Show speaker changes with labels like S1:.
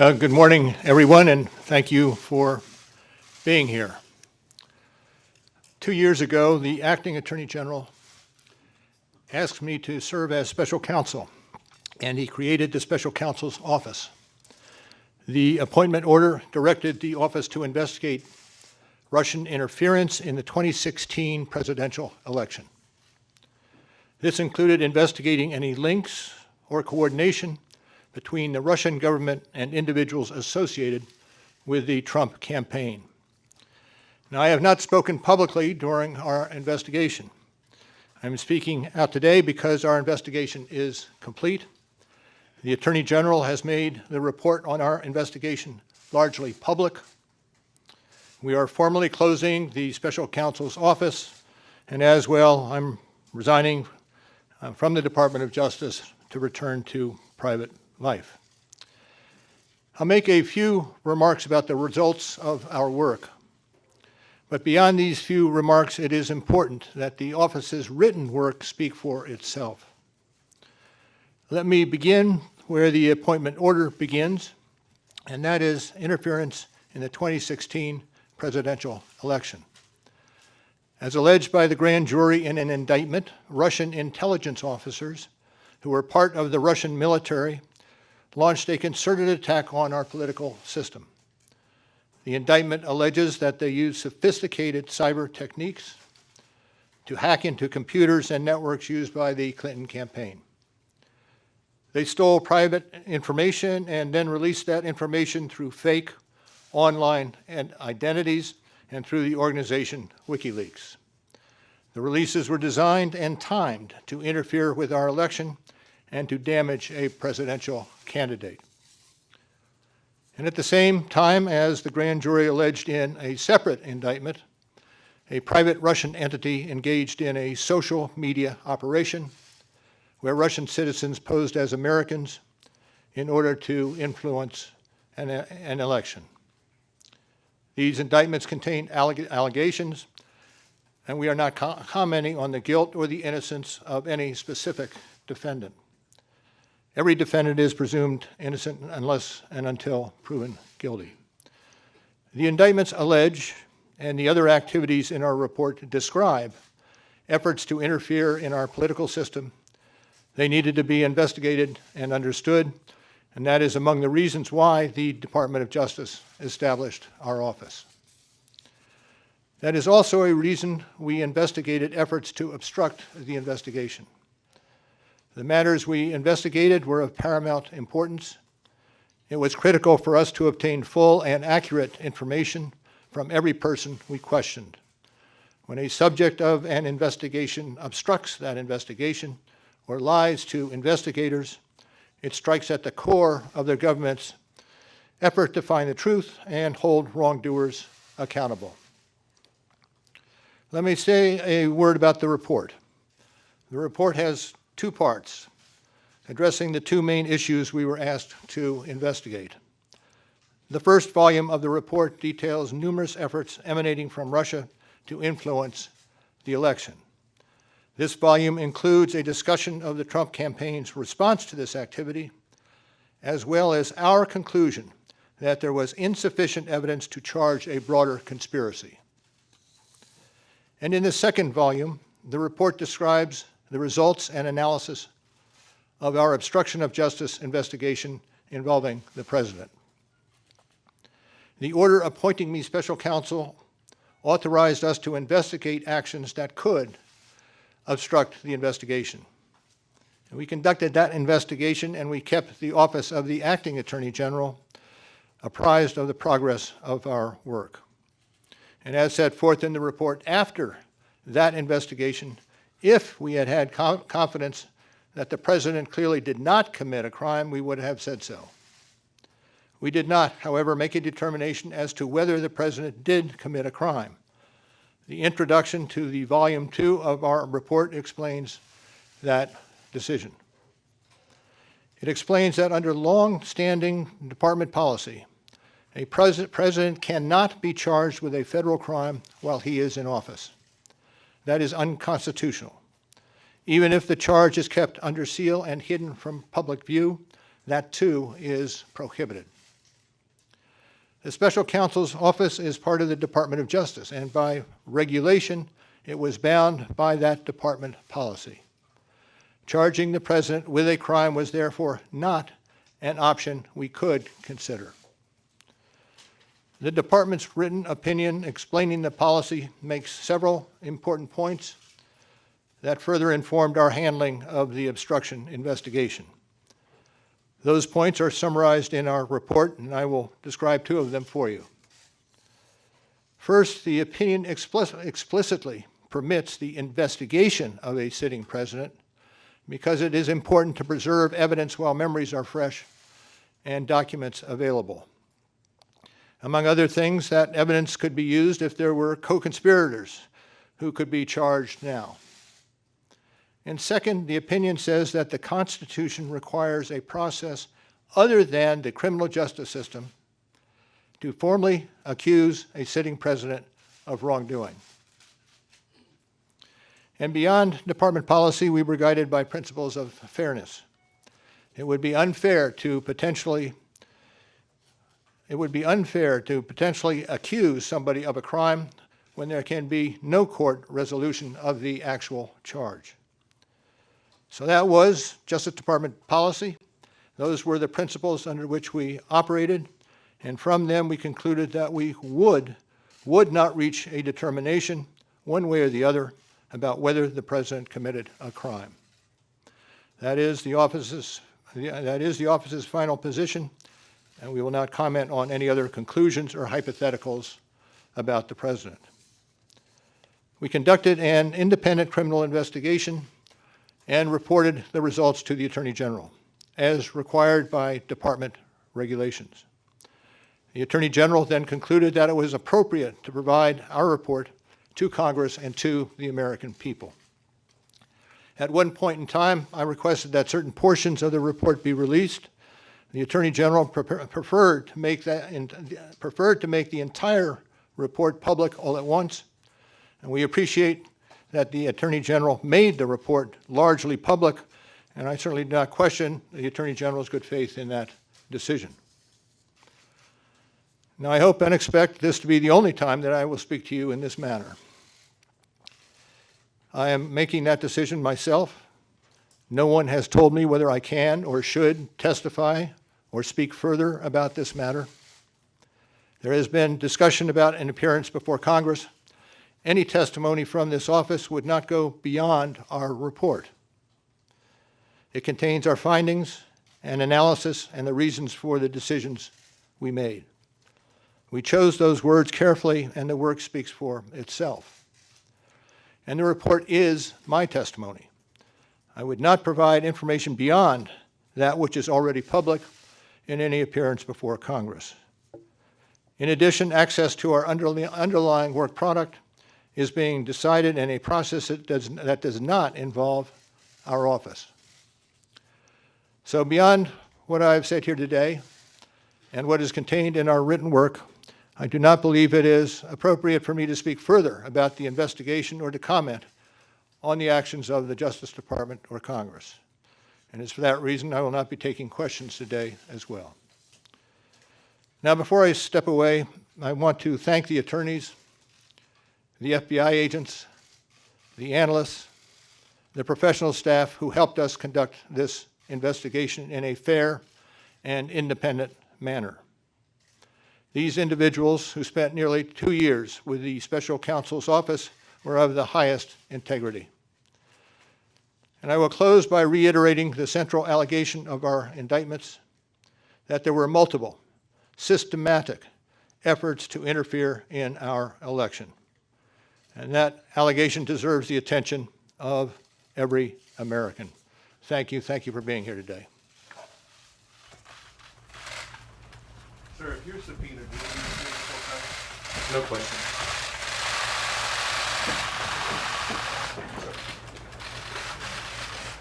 S1: Good morning, everyone, and thank you for being here. 2 years ago, the acting Attorney General asked me to serve as special counsel, and he created the special counsel's office. The appointment order directed the office to investigate Russian interference in the 2016 presidential election. This included investigating any links or coordination between the Russian government and individuals associated with the Trump campaign. Now, I have not spoken publicly during our investigation. I'm speaking out today because our investigation is complete. The Attorney General has made the report on our investigation largely public. We are formally closing the special counsel's office, and as well, I'm resigning from the Department of Justice to return to private life. I'll make a few remarks about the results of our work. But beyond these few remarks, it is important that the office's written work speak for itself. Let me begin where the appointment order begins, and that is interference in the 2016 presidential election. As alleged by the grand jury in an indictment, Russian intelligence officers who were part of the Russian military launched a concerted attack on our political system. The indictment alleges that they used sophisticated cyber techniques to hack into computers and networks used by the Clinton campaign. They stole private information and then released that information through fake online identities and through the organization WikiLeaks. The releases were designed and timed to interfere with our election and to damage a presidential candidate. And at the same time, as the grand jury alleged in a separate indictment, a private Russian entity engaged in a social media operation where Russian citizens posed as Americans in order to influence an election. These indictments contain allegations, and we are not commenting on the guilt or the innocence of any specific defendant. Every defendant is presumed innocent unless and until proven guilty. The indictments allege, and the other activities in our report describe, efforts to interfere in our political system. They needed to be investigated and understood, and that is among the reasons why the Department of Justice established our office. That is also a reason we investigated efforts to obstruct the investigation. The matters we investigated were of paramount importance. It was critical for us to obtain full and accurate information from every person we questioned. When a subject of an investigation obstructs that investigation or lies to investigators, it strikes at the core of the government's effort to find the truth and hold wrongdoers accountable. Let me say a word about the report. The report has two parts, addressing the two main issues we were asked to investigate. The first volume of the report details numerous efforts emanating from Russia to influence the election. This volume includes a discussion of the Trump campaign's response to this activity, as well as our conclusion that there was insufficient evidence to charge a broader conspiracy. And in the second volume, the report describes the results and analysis of our obstruction of justice investigation involving the president. The order appointing me special counsel authorized us to investigate actions that could obstruct the investigation. And we conducted that investigation, and we kept the office of the acting Attorney General apprised of the progress of our work. And as set forth in the report, after that investigation, if we had had confidence that the president clearly did not commit a crime, we would have said so. We did not, however, make a determination as to whether the president did commit a crime. The introduction to the volume 2 of our report explains that decision. It explains that under long-standing department policy, a president cannot be charged with a federal crime while he is in office. That is unconstitutional. Even if the charge is kept under seal and hidden from public view, that too is prohibited. The special counsel's office is part of the Department of Justice, and by regulation, it was bound by that department policy. Charging the president with a crime was therefore not an option we could consider. The department's written opinion explaining the policy makes several important points that further informed our handling of the obstruction investigation. Those points are summarized in our report, and I will describe two of them for you. First, the opinion explicitly permits the investigation of a sitting president because it is important to preserve evidence while memories are fresh and documents available. Among other things, that evidence could be used if there were co-conspirators who could be charged now. And second, the opinion says that the Constitution requires a process other than the criminal justice system to formally accuse a sitting president of wrongdoing. And beyond department policy, we were guided by principles of fairness. It would be unfair to potentially accuse somebody of a crime when there can be no court resolution of the actual charge. So that was Justice Department policy. Those were the principles under which we operated, and from them we concluded that we would not reach a determination one way or the other about whether the president committed a crime. That is the office's final position, and we will not comment on any other conclusions or hypotheticals about the president. We conducted an independent criminal investigation and reported the results to the Attorney General, as required by department regulations. The Attorney General then concluded that it was appropriate to provide our report to Congress and to the American people. At one point in time, I requested that certain portions of the report be released. The Attorney General preferred to make the entire report public all at once, and we appreciate that the Attorney General made the report largely public, and I certainly do not question the Attorney General's good faith in that decision. Now, I hope and expect this to be the only time that I will speak to you in this manner. I am making that decision myself. No one has told me whether I can or should testify or speak further about this matter. There has been discussion about an appearance before Congress. Any testimony from this office would not go beyond our report. It contains our findings and analysis and the reasons for the decisions we made. We chose those words carefully, and the work speaks for itself. And the report is my testimony. I would not provide information beyond that which is already public in any appearance before Congress. In addition, access to our underlying work product is being decided in a process that does not involve our office. So beyond what I've said here today and what is contained in our written work, I do not believe it is appropriate for me to speak further about the investigation or to comment on the actions of the Justice Department or Congress. And it's for that reason I will not be taking questions today as well. Now, before I step away, I want to thank the attorneys, the FBI agents, the analysts, the professional staff who helped us conduct this investigation in a fair and independent manner. These individuals who spent nearly 2 years with the special counsel's office were of the highest integrity. And I will close by reiterating the central allegation of our indictments, that there were multiple, systematic efforts to interfere in our election. And that allegation deserves the attention of every American. Thank you. Thank you for being here today.
S2: Sir, if you're subpoenaed, will you be here full time?
S1: No question.